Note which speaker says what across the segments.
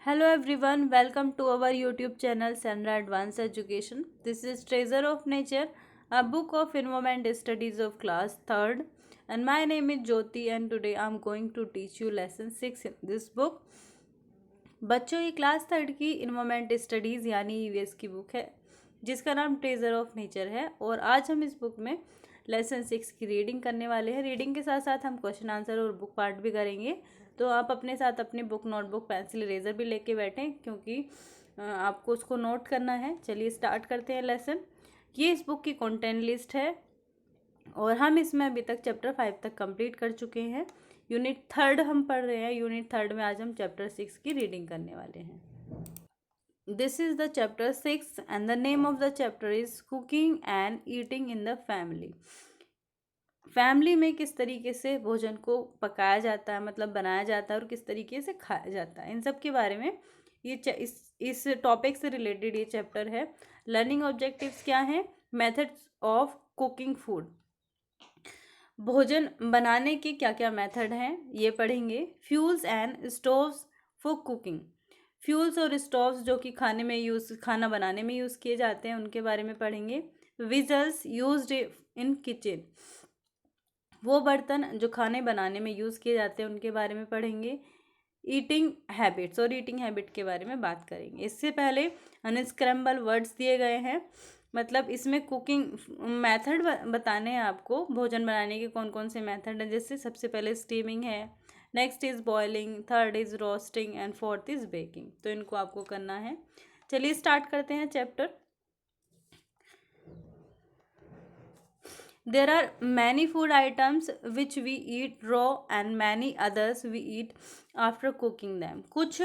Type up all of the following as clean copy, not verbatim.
Speaker 1: Hello everyone, welcome to our YouTube channel Sandra Advanced Education. This is Treasure of Nature, a book of environment studies of class 3rd, and my name is Jyoti and today I am going to teach you lesson 6 in this book. बच्चों ये class 3rd की environment studies यानी EVS की book है जिसका नाम treasure of nature है और आज हम इस बुक में लेसन 6 की रीडिंग करने वाले हैं। रीडिंग के साथ साथ हम क्वेश्चन आंसर और बुक पार्ट भी करेंगे, तो आप अपने साथ अपनी बुक, नोटबुक, पेंसिल, इरेजर भी लेके बैठें क्योंकि आपको उसको नोट करना है। चलिए स्टार्ट करते हैं लेसन। ये इस बुक की कंटेंट लिस्ट है और हम इसमें अभी तक चैप्टर 5 तक कंप्लीट कर चुके हैं। यूनिट 3rd हम पढ़ रहे हैं। यूनिट 3rd में आज हम चैप्टर 6 की रीडिंग करने वाले हैं। This is the chapter 6 and the name of the chapter is cooking and eating in the family. Family में किस तरीके से भोजन को पकाया जाता है, मतलब बनाया जाता है और किस तरीके से खाया जाता है, इन सब के बारे में ये इस टॉपिक से रिलेटेड ये चैप्टर है। लर्निंग ऑब्जेक्टिव्स क्या हैं? मेथड्स ऑफ कुकिंग फूड, भोजन बनाने के क्या क्या मेथड हैं ये पढ़ेंगे। Fuels and stoves for cooking, fuels और स्टोव्स जो कि खाना बनाने में यूज़ किए जाते हैं उनके बारे में पढ़ेंगे। विजल्स यूज्ड इन किचन, वो बर्तन जो खाने बनाने में यूज़ किए जाते हैं उनके बारे में पढ़ेंगे। ईटिंग हैबिट्स और ईटिंग हैबिट के बारे में बात करेंगे। इससे पहले अनस्क्रैम्बल वर्ड्स दिए गए हैं, मतलब इसमें कुकिंग मेथड बताने हैं आपको। भोजन बनाने के कौन कौन से मेथड हैं, जैसे सबसे पहले स्टीमिंग है, next is boiling, 3rd is roasting and 4th is baking. तो इनको आपको करना है। चलिए स्टार्ट करते हैं chapter. There are many food items which we eat raw and many others we eat after cooking them. कुछ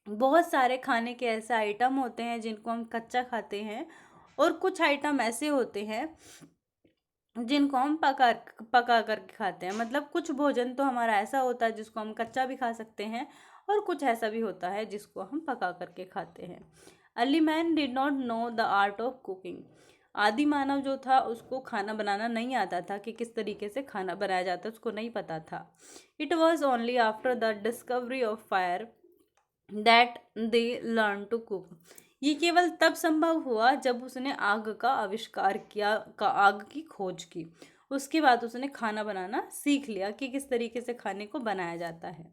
Speaker 1: बहुत सारे खाने के ऐसे आइटम होते हैं जिनको हम कच्चा खाते हैं और कुछ आइटम ऐसे होते हैं जिनको हम पका करके खाते हैं। मतलब कुछ भोजन तो हमारा ऐसा होता है जिसको हम कच्चा भी खा सकते हैं और कुछ ऐसा भी होता है जिसको हम पका करके खाते हैं। Early man did not know the art of cooking, आदि मानव जो था उसको खाना बनाना नहीं आता था कि किस तरीके से खाना बनाया जाता है, उसको नहीं पता था। It was only after the discovery of fire that they learn to cook, ये केवल तब संभव हुआ जब उसने आग का आविष्कार किया, आग की खोज की। उसके बाद उसने खाना बनाना सीख लिया कि किस तरीके से खाने को बनाया जाता है।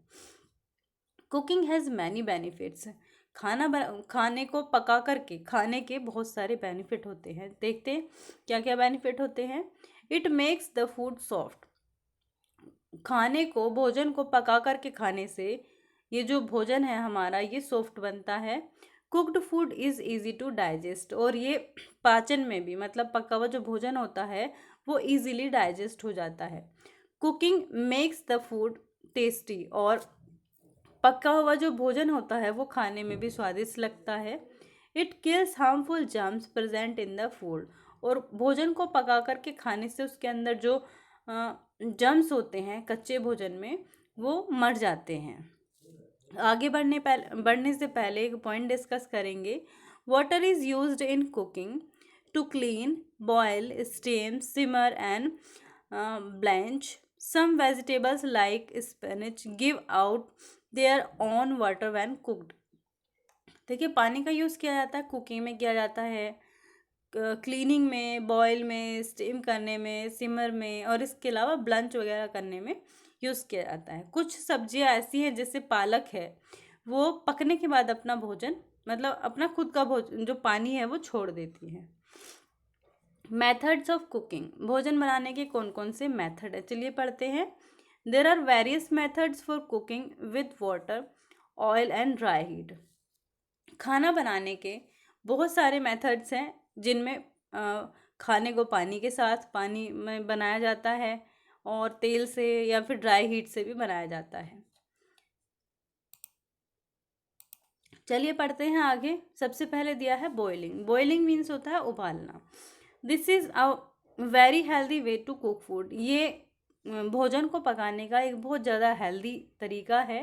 Speaker 1: कुकिंग हैज़ मैनी बेनिफिट्स, खाने को पका करके खाने के बहुत सारे बेनिफिट होते हैं। देखते हैं क्या क्या बेनिफिट होते हैं। It makes the food soft, भोजन को पका करके खाने से ये जो भोजन है हमारा ये सॉफ्ट बनता है। Cooked food is easy to digest, और ये पाचन में भी, मतलब पका हुआ जो भोजन होता है वो ईजीली डाइजेस्ट हो जाता है। Cooking makes the food tasty, और पका हुआ जो भोजन होता है वो खाने में भी स्वादिष्ट लगता है। It kills harmful germs present in the food, और भोजन को पका करके खाने से उसके अंदर जो जर्म्स होते हैं कच्चे भोजन में वो मर जाते हैं। आगे बढ़ने से पहले एक पॉइंट डिस्कस करेंगे। Water is used in cooking to clean, boil, steam, simmer and blanch some vegetables like spinach give out their own water when cooked. देखिए पानी का यूज़ किया जाता है, कुकिंग में किया जाता है, क्लीनिंग में, बॉयल में, स्टीम करने में, सिमर में, और इसके अलावा ब्लंच वगैरह करने में यूज़ किया जाता है। कुछ सब्जियां ऐसी हैं जैसे पालक है, वो पकने के बाद अपना भोजन, मतलब अपना खुद का भोजन जो पानी है वो छोड़ देती है। मेथड्स ऑफ कुकिंग, भोजन बनाने के कौन कौन से मेथड है चलिए पढ़ते हैं। There are various methods for cooking with water, oil and dry heat, खाना बनाने के बहुत सारे मेथड्स हैं जिनमें खाने को पानी के साथ, पानी में बनाया जाता है, और तेल से या फिर ड्राई हीट से भी बनाया जाता है। चलिए पढ़ते हैं आगे। सबसे पहले दिया है बॉइलिंग। बॉइलिंग मीन्स होता है उबालना। This is a very healthy way to cook food, ये भोजन को पकाने का एक बहुत ज़्यादा हेल्दी तरीका है।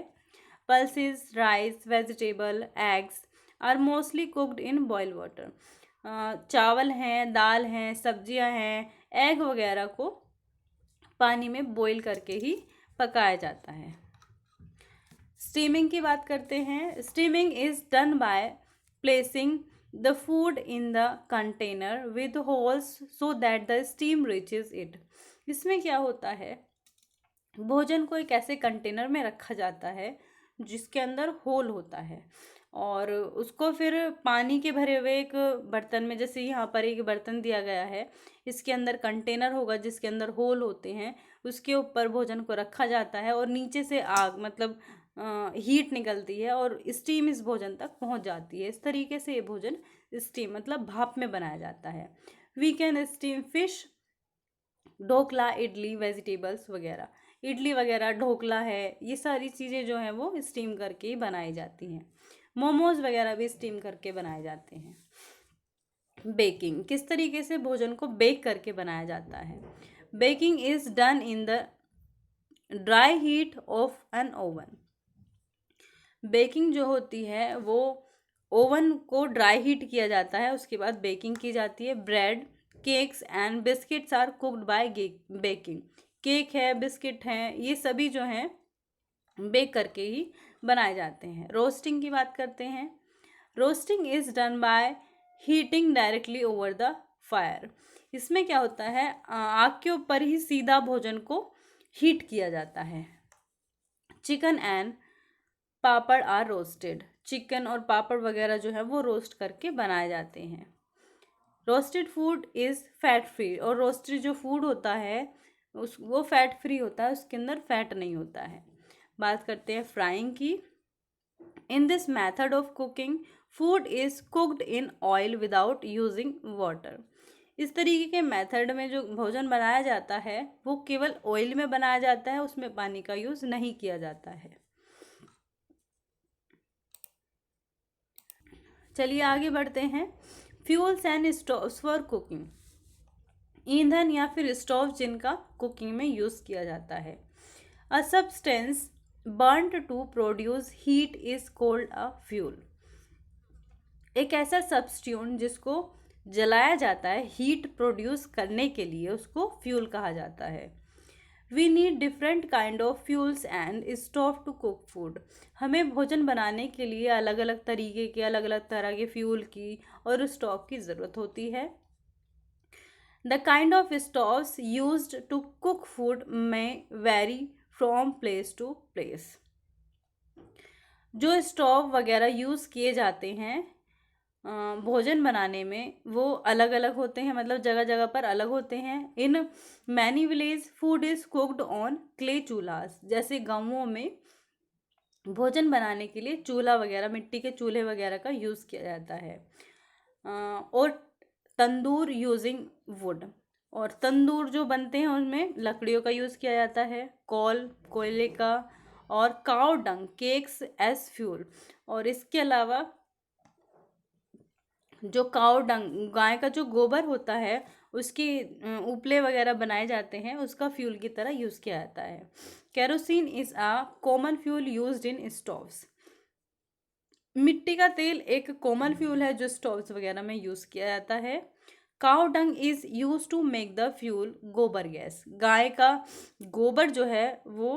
Speaker 1: Pulses, rice, vegetable, eggs are mostly cooked in boil water, चावल हैं, दाल हैं, सब्जियां हैं, एग वगैरह को पानी में बॉईल करके ही पकाया जाता है। स्टीमिंग की बात करते हैं। Steaming is done by placing the food in the container with holes so that the steam reaches it. इसमें क्या होता है, भोजन को एक ऐसे कंटेनर में रखा जाता है जिसके अंदर होल होता है, और उसको फिर पानी के भरे हुए एक बर्तन में, जैसे यहाँ पर एक बर्तन दिया गया है, इसके अंदर कंटेनर होगा जिसके अंदर होल होते हैं, उसके ऊपर भोजन को रखा जाता है और नीचे से आग मतलब हीट निकलती है और स्टीम इस भोजन तक पहुँच जाती है। इस तरीके से ये भोजन स्टीम मतलब भाप में बनाया जाता है। We can steam fish, dhokla, idli, vegetables वगैरह। इडली वगैरह, ढोकला है, ये सारी चीज़ें जो हैं वो स्टीम करके ही बनाई जाती हैं। मोमोज वगैरह भी स्टीम करके बनाए जाते हैं। बेकिंग, किस तरीके से भोजन को बेक करके बनाया जाता है। Baking is done in the dry heat of an oven. Baking जो होती है वो ओवन को ड्राई हीट किया जाता है, उसके बाद बेकिंग की जाती है। Bread, cakes and biscuits are cooked by baking. Cake है, बिस्किट हैं, ये सभी जो हैं बेक करके ही बनाए जाते हैं। रोस्टिंग की बात करते हैं। Roasting is done by heating directly over the fire. इसमें क्या होता है, आग के ऊपर ही सीधा भोजन को हीट किया जाता है। Chicken and papad are roasted. Chicken और पापड़ वगैरह जो है वो रोस्ट करके बनाए जाते हैं। Roasted food is fat free, और रोस्टेड जो फूड होता है वो फैट फ्री होता है, उसके अंदर फैट नहीं होता है। बात करते हैं फ्राइंग की। In this method of cooking food is cooked in oil without using water. इस तरीके के मेथड में जो भोजन बनाया जाता है वो केवल ऑयल में बनाया जाता है, उसमें पानी का यूज़ नहीं किया जाता है। चलिए आगे बढ़ते हैं। Fuels and stoves for cooking. ईंधन या फिर स्टोव जिनका कुकिंग में यूज़ किया जाता है। A substance burned to produce heat is called a fuel. एक ऐसा सब्स्टिट्यूट जिसको जलाया जाता है हीट प्रोड्यूस करने के लिए, उसको फ्यूल कहा जाता है। We need different kind of fuels and stove to cook food. हमें भोजन बनाने के लिए अलग अलग तरीके के, अलग अलग तरह के फ्यूल की और स्टोव की ज़रूरत होती है। The kind of stoves used to cook food में vary from place to place. जो स्टोव वगैरह यूज़ किए जाते हैं भोजन बनाने में, वो अलग अलग होते हैं, मतलब जगह जगह पर अलग होते हैं। In many village food is cooked on clay chulhas. जैसे गाँवों में भोजन बनाने के लिए चूल्हा वगैरह, मिट्टी के चूल्हे वगैरह का यूज़ किया जाता है। और तंदूर यूजिंग वुड, और तंदूर जो बनते हैं उनमें लकड़ियों का यूज़ किया जाता है। कोयले का, और cow dung cakes as fuel. और इसके अलावा जो काउ डंग, गाय का जो गोबर होता है, उसके उपले वगैरह बनाए जाते हैं, उसका फ्यूल की तरह यूज़ किया जाता है। Kerosene is a common fuel used in stoves. मिट्टी का तेल एक कॉमन फ्यूल है जो स्टोव्स वगैरह में यूज़ किया जाता है। Cow dung is use to make the fuel gobar gas. गाय का गोबर जो है वो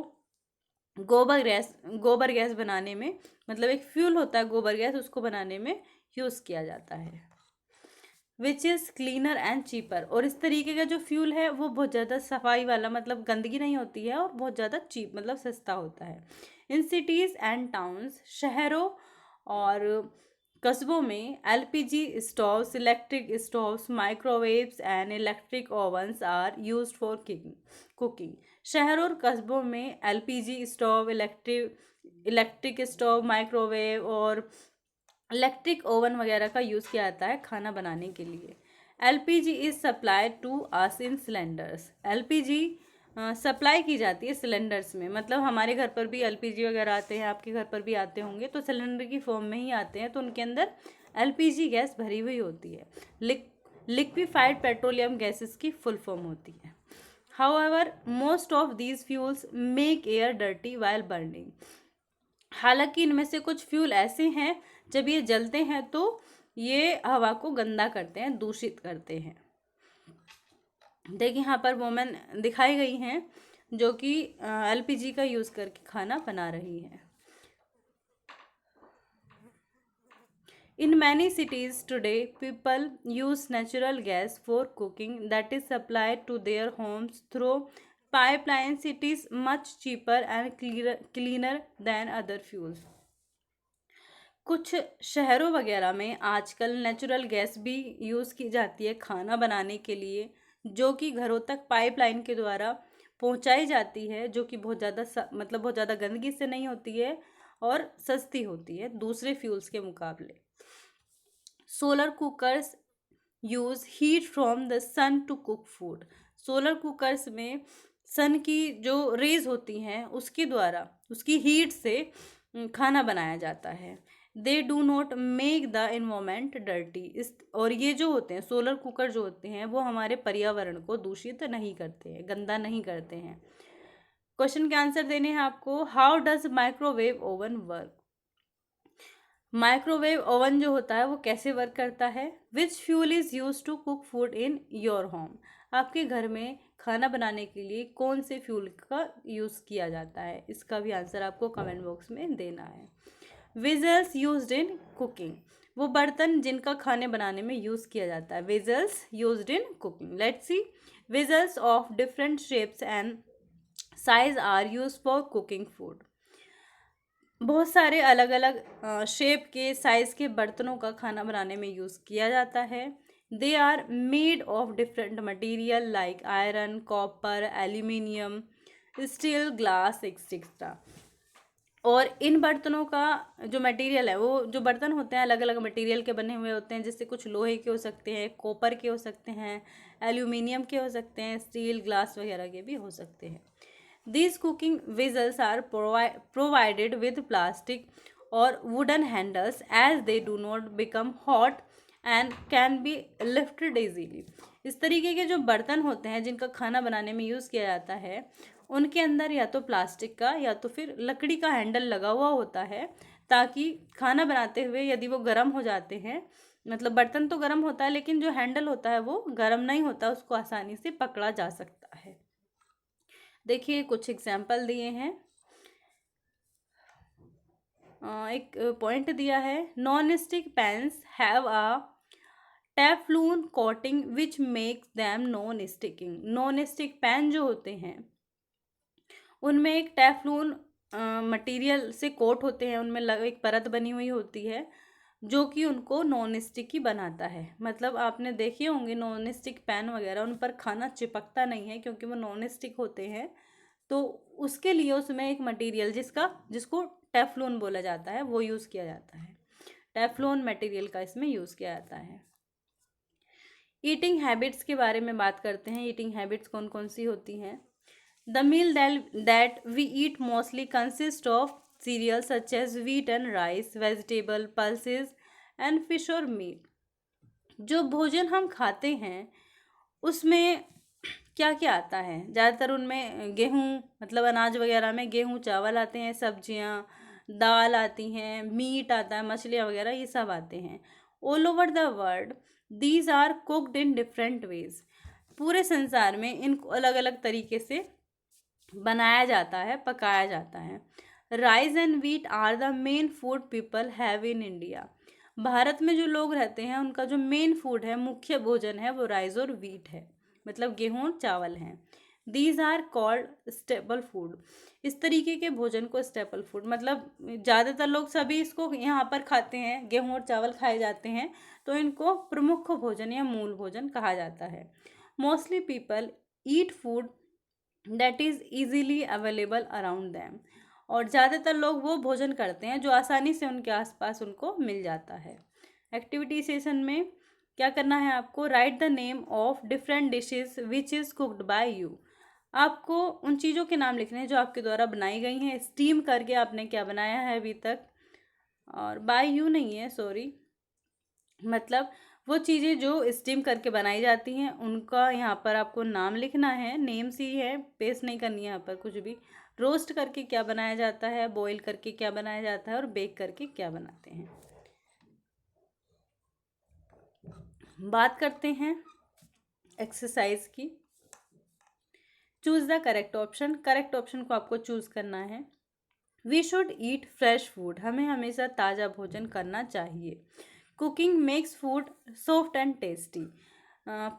Speaker 1: गोबर गैस बनाने में, मतलब एक फ्यूल होता है गोबर गैस, उसको बनाने में यूज़ किया जाता है। Which is cleaner and cheaper. और इस तरीके का जो फ्यूल है वो बहुत ज़्यादा सफाई वाला, मतलब गंदगी नहीं होती है, और बहुत ज़्यादा चीप मतलब सस्ता होता है। इन सिटीज़ एंड टाउन्स, शहरों और कस्बों में LPG stoves, electric stoves, microwaves and electric ovens are used for cooking. शहरों और कस्बों में LPG stove, electric stove, microwave और इलेक्ट्रिक ओवन वगैरह का यूज़ किया जाता है खाना बनाने के लिए। LPG is supplied to us in cylinders. LPG supply की जाती है सिलेंडर्स में, मतलब हमारे घर पर भी एलपीजी वगैरह आते हैं, आपके घर पर भी आते होंगे, तो सिलेंडर की फॉर्म में ही आते हैं, तो उनके अंदर एलपीजी गैस भरी हुई होती है। लिक्विफाइड पेट्रोलियम गैसेस की फुल फॉर्म होती है। However most of these fuels make air dirty while burning. हालांकि इनमें से कुछ फ्यूल ऐसे हैं जब ये जलते हैं तो ये हवा को गंदा करते हैं, दूषित करते हैं। देखिए यहाँ पर वुमेन दिखाई गई हैं जो कि एलपीजी का यूज़ करके खाना बना रही हैं। In many cities today, people use natural gas for cooking that is supplied to their homes through pipelines. It is much cheaper and cleaner than other fuels. कुछ शहरों वगैरह में आजकल नेचुरल गैस भी यूज़ की जाती है खाना बनाने के लिए, जो कि घरों तक पाइपलाइन के द्वारा पहुंचाई जाती है, जो कि बहुत ज़्यादा मतलब बहुत ज़्यादा गंदगी से नहीं होती है और सस्ती होती है दूसरे फ्यूल्स के मुकाबले। Solar cookers use heat from the sun to cook food. Solar cookers में सन की जो रेज होती हैं उसके द्वारा, उसकी हीट से खाना बनाया जाता है। They do not make the environment dirty. इस और ये जो होते हैं सोलर कुकर जो होते हैं वो हमारे पर्यावरण को दूषित नहीं करते हैं, गंदा नहीं करते हैं। क्वेश्चन के आंसर देने हैं आपको। How does microwave oven work. Microwave oven जो होता है वो कैसे वर्क करता है। Which fuel is use to cook food in your home. आपके घर में खाना बनाने के लिए कौन से फ्यूल का यूज़ किया जाता है, इसका भी आंसर आपको कमेंट बॉक्स में देना है। Vessels used in cooking. वो बर्तन जिनका खाने बनाने में यूज़ किया जाता है। Vessels used in cooking. Let's see. Vessels of different shapes and size are use for cooking food. बहुत सारे अलग अलग शेप के साइज़ के बर्तनों का खाना बनाने में यूज़ किया जाता है। They are made of different material like iron, copper, aluminium, steel, glass etcetera. और इन बर्तनों का जो मटेरियल है, वो जो बर्तन होते हैं अलग अलग मटेरियल के बने हुए होते हैं, जिससे कुछ लोहे के हो सकते हैं, कॉपर के हो सकते हैं, एल्यूमिनियम के हो सकते हैं, स्टील, ग्लास वगैरह के भी हो सकते हैं। These cooking vessels are provided with plastic or wooden handles as they do not become hot and can be lifted easily. इस तरीके के जो बर्तन होते हैं जिनका खाना बनाने में यूज़ किया जाता है, उनके अंदर या तो प्लास्टिक का या तो फिर लकड़ी का हैंडल लगा हुआ होता है, ताकि खाना बनाते हुए यदि वो गर्म हो जाते हैं, मतलब बर्तन तो गर्म होता है लेकिन जो हैंडल होता है वो गर्म नहीं होता, उसको आसानी से पकड़ा जा सकता है। देखिए कुछ एग्जाम्पल दिए हैं। एक पॉइंट दिया है, non stick pans have a Teflon coating which makes them non sticking. Non stick pan जो होते हैं उनमें एक टेफ्लून मटेरियल से कोट होते हैं, उनमें एक परत बनी हुई होती है जो कि उनको नॉन स्टिक ही बनाता है। मतलब आपने देखे होंगे नॉन स्टिक पैन वगैरह, उन पर खाना चिपकता नहीं है क्योंकि वो नॉन स्टिक होते हैं। तो उसके लिए उसमें एक मटेरियल जिसको टेफ्लॉन बोला जाता है वो यूज़ किया जाता है। टेफ्लॉन मटेरियल का इसमें यूज़ किया जाता है। ईटिंग हैबिट्स के बारे में बात करते हैं। ईटिंग हैबिट्स कौन कौन सी होती हैं। The meal that we eat mostly consist of cereal such as wheat and rice, vegetable, pulses and fish और मीट। जो भोजन हम खाते हैं उसमें क्या क्या आता है, ज़्यादातर उनमें गेहूँ, मतलब अनाज वगैरह में गेहूँ चावल आते हैं, सब्जियाँ, दाल आती हैं, मीट आता है, मछलियाँ वगैरह ये सब आते हैं। All over the world these are cooked in different ways. पूरे संसार में इनको अलग अलग तरीके से बनाया जाता है, पकाया जाता है। Rice and wheat are the main food people have in India. Bharat में जो लोग रहते हैं उनका जो मेन फूड है, मुख्य भोजन है, वो राइस और व्हीट है, मतलब गेहूँ और चावल हैं। These are called staple food. इस तरीके के भोजन को स्टेपल फूड, मतलब ज़्यादातर लोग सभी इसको यहाँ पर खाते हैं, गेहूँ और चावल खाए जाते हैं, तो इनको प्रमुख भोजन या मूल भोजन कहा जाता है। Mostly people eat food that is easily available around them. और ज़्यादातर लोग वो भोजन करते हैं जो आसानी से उनके आसपास उनको मिल जाता है। एक्टिविटी सेशन में क्या करना है आपको, right the name of different dishes which is cooked by you. आपको उन चीज़ों के नाम लिखने हैं जो आपके द्वारा बनाई गई हैं। स्टीम करके आपने क्या बनाया है अभी तक, और बाय यू नहीं है, सॉरी, मतलब वो चीज़ें जो स्टीम करके बनाई जाती हैं उनका यहाँ पर आपको नाम लिखना है। नेम्स ही है, पेस्ट नहीं करनी है यहाँ पर कुछ भी। रोस्ट करके क्या बनाया जाता है, बॉईल करके क्या बनाया जाता है, और बेक करके क्या बनाते हैं। बात करते हैं एक्सरसाइज की। Choose the correct option. Correct option को आपको चूज़ करना है। We should eat fresh food. हमें हमेशा ताज़ा भोजन करना चाहिए। Cooking makes food soft and tasty.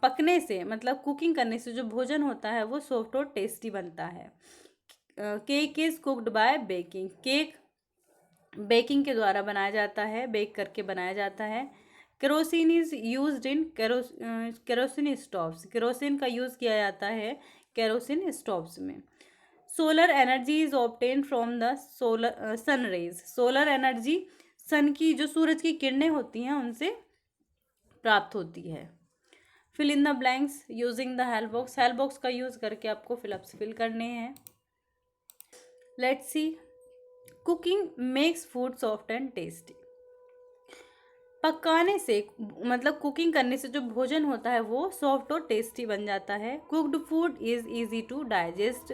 Speaker 1: पकने से मतलब कुकिंग करने से जो भोजन होता है वो सॉफ्ट और टेस्टी बनता है। Cake is cooked by baking. Cake baking के द्वारा बनाया जाता है, बेक करके बनाया जाता है। Kerosene is used in kerosene stoves. Kerosene का यूज़ किया जाता है केरोसिन स्टोव्स में। Solar energy is obtain from the solar sun rays. Solar energy sun की जो सूरज की किरणें होती हैं उनसे प्राप्त होती है। Fill in the blanks using the help box. Help box का यूज़ करके आपको फिलअप्स फिल करने हैं। Let's see. Cooking makes food soft and tasty. पकाने से मतलब कुकिंग करने से जो भोजन होता है वो सॉफ्ट और टेस्टी बन जाता है। Cooked food is easy to digest.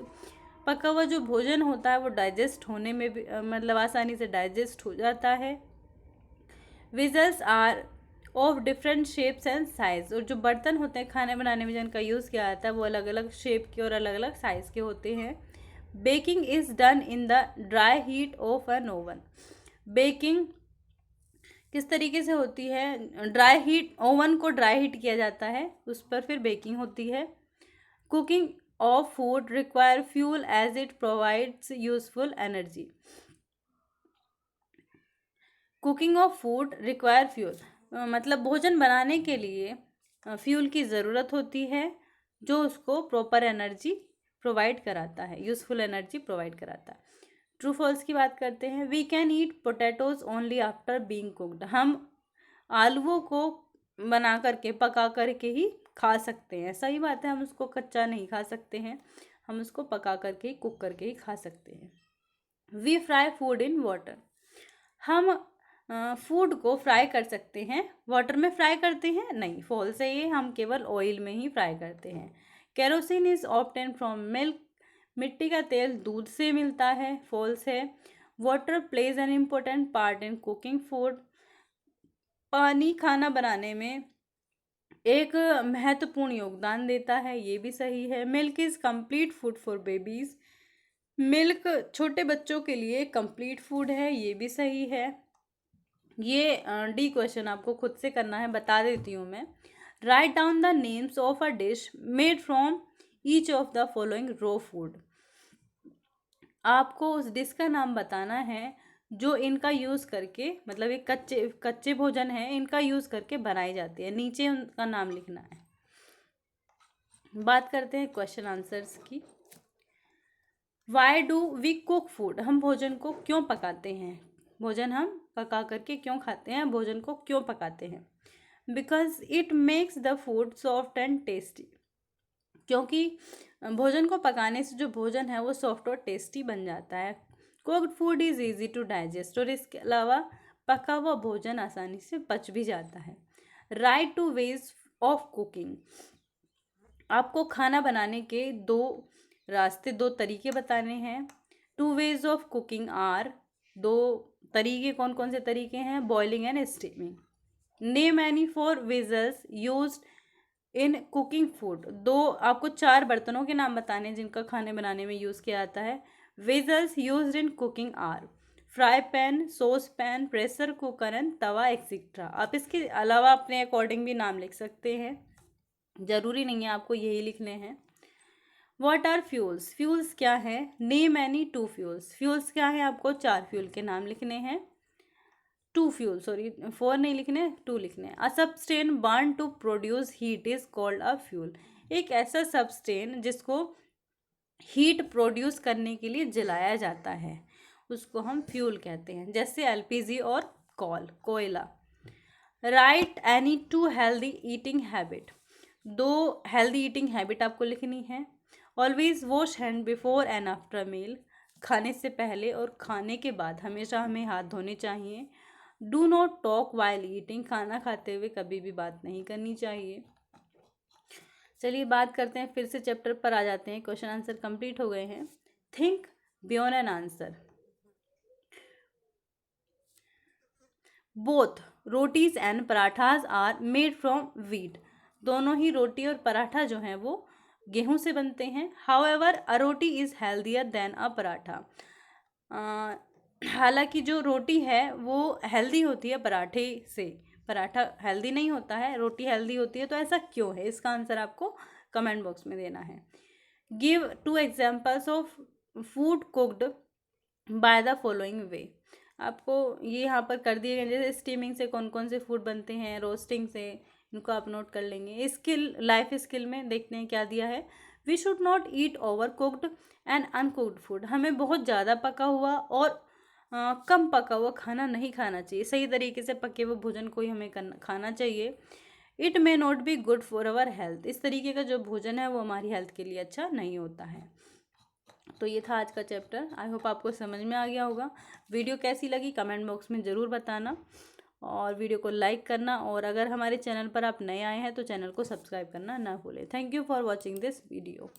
Speaker 1: पका हुआ जो भोजन होता है वो डाइजेस्ट होने में भी मतलब आसानी से डाइजेस्ट हो जाता है। Vessels are of different shapes and size. और जो बर्तन होते हैं खाने बनाने में जिनका यूज़ किया जाता है वो अलग अलग शेप के और अलग अलग साइज़ के होते हैं। Baking is done in the dry heat of an oven. Baking किस तरीके से होती है? ड्राई हीट, ओवन को ड्राई हीट किया जाता है, उस पर फिर बेकिंग होती है। Cooking of food require fuel as it provides useful energy. Cooking of food require fuel मतलब भोजन बनाने के लिए फ्यूल की ज़रूरत होती है जो उसको प्रॉपर एनर्जी प्रोवाइड कराता है, यूज़फुल एनर्जी प्रोवाइड कराता है। ट्रू फॉल्स की बात करते हैं। We can eat potatoes only after being cooked. हम आलूओं को बना करके पका करके ही खा सकते हैं। सही बात है, हम उसको कच्चा नहीं खा सकते हैं, हम उसको पका करके ही कुक करके ही खा सकते हैं। We fry food in water. हम फूड को फ्राई कर सकते हैं, वाटर में फ्राई करते हैं नहीं, फॉल्स है ये, हम केवल ऑयल में ही फ्राई करते हैं। Kerosene is obtain from milk. मिट्टी का तेल दूध से मिलता है, फॉल्स है। Water plays an important part in cooking food. पानी खाना बनाने में एक महत्वपूर्ण योगदान देता है, ये भी सही है। Milk is complete food for babies. Milk छोटे बच्चों के लिए कंप्लीट फूड है, ये भी सही है। ये डी क्वेश्चन आपको खुद से करना है, बता देती हूँ मैं। Write down the names of a dish made from each of the following row food. आपको उस डिश का नाम बताना है जो इनका यूज़ करके मतलब एक कच्चे कच्चे भोजन है, इनका यूज़ करके बनाई जाती है, नीचे उनका नाम लिखना है। बात करते हैं क्वेश्चन आंसर्स की। Why do we cook food. हम भोजन को क्यों पकाते हैं? भोजन हम पका करके क्यों खाते हैं? भोजन को क्यों पकाते हैं? Because it makes the food soft and tasty. क्योंकि भोजन को पकाने से जो भोजन है वो सॉफ्ट और टेस्टी बन जाता है। Cooked food is easy to digest. और इसके अलावा पका हुआ भोजन आसानी से पच भी जाता है। Write two ways of cooking. आपको खाना बनाने के दो रास्ते, दो तरीके बताने हैं। Two ways of cooking are. दो तरीके कौन कौन से तरीके हैं? Boiling and steaming. Name any four vessels used in cooking food. दो आपको चार बर्तनों के नाम बताने हैं जिनका खाने बनाने में यूज़ किया जाता है। Vessels used in cooking are fry pan, sauce pan, pressure cooker and tawa etcetera. आप इसके अलावा अपने अकॉर्डिंग भी नाम लिख सकते हैं, ज़रूरी नहीं है आपको यही लिखने हैं। What are fuels. फ्यूल्स क्या है? Name any two fuels. Fuels क्या है? आपको चार फ्यूल के नाम लिखने हैं। टू फ्यूल, सॉरी 4 नहीं लिखने, 2 लिखने। A substance burn to produce heat is called a fuel. एक ऐसा सबस्टेन जिसको हीट प्रोड्यूस करने के लिए जलाया जाता है उसको हम फ्यूल कहते हैं, जैसे एलपीजी और कोयला। Write any two healthy eating habit. दो हेल्दी ईटिंग हैबिट आपको लिखनी है। Always wash hand before and after meal. खाने से पहले और खाने के बाद हमेशा हमें हाथ धोने चाहिए। Do not talk while eating. खाना खाते हुए कभी भी बात नहीं करनी चाहिए। चलिए बात करते हैं, फिर से चैप्टर पर आ जाते हैं। क्वेश्चन आंसर कंप्लीट हो गए हैं। Think beyond an answer. Both rotis and parathas are made from wheat. दोनों ही रोटी और पराठा जो हैं वो गेहूं से बनते हैं। However a roti is healthier than a paratha. हालांकि जो रोटी है वो हेल्दी होती है पराठे से, पराठा हेल्दी नहीं होता है, रोटी हेल्दी होती है, तो ऐसा क्यों है? इसका आंसर आपको कमेंट बॉक्स में देना है। Give 2 examples of food cooked by the following वे। आपको ये यहाँ पर कर दिए गए, जैसे स्टीमिंग से कौन कौन से फूड बनते हैं, रोस्टिंग से, इनको आप नोट कर लेंगे। स्किल, लाइफ स्किल में देखते हैं क्या दिया है। We should not eat over cooked and uncooked food. हमें बहुत ज़्यादा पका हुआ और कम पका हुआ खाना नहीं खाना चाहिए। सही तरीके से पके हुए भोजन को ही हमें खाना चाहिए। It may not be good for our health. इस तरीके का जो भोजन है वो हमारी हेल्थ के लिए अच्छा नहीं होता है। तो ये था आज का चैप्टर। आई होप आपको समझ में आ गया होगा। वीडियो कैसी लगी कमेंट बॉक्स में ज़रूर बताना, और वीडियो को लाइक करना, और अगर हमारे चैनल पर आप नए आए हैं तो चैनल को सब्सक्राइब करना ना भूलें। Thank you for watching this video.